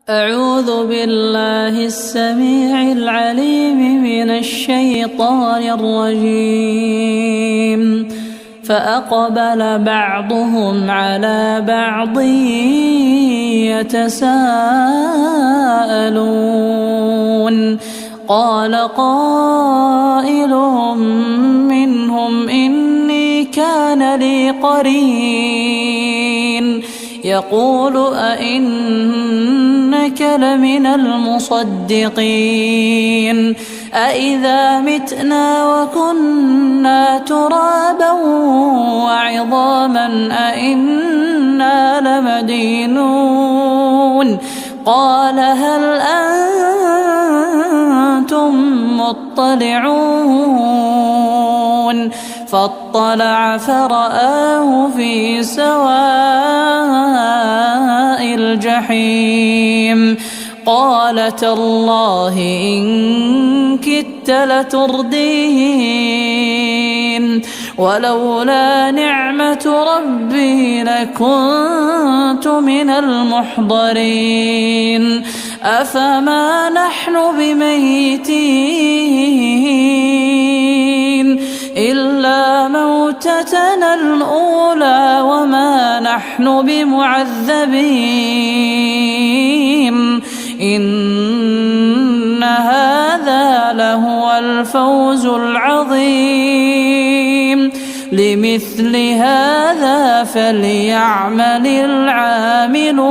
أعوذ بالله السميع العليم من الشيطان الرجيم. فأقبل بعضهم على بعض يتساءلون قال قائل منهم إني كان لي قرين يقول أئنك لمن المصدقين أئذا متنا وكنا ترابا وعظاما أئنا لمدينون قال هل أنتم مطلعون فاطلع فرآه في سواء الجحيم قال تالله إن كدت لتردين ولولا نعمة ربي لكنت من المحضرين أفما نحن بميتين إلا موتتنا الأولى وما نحن بمعذبين إن هذا لهو الفوز العظيم لمثل هذا فليعمل العاملون.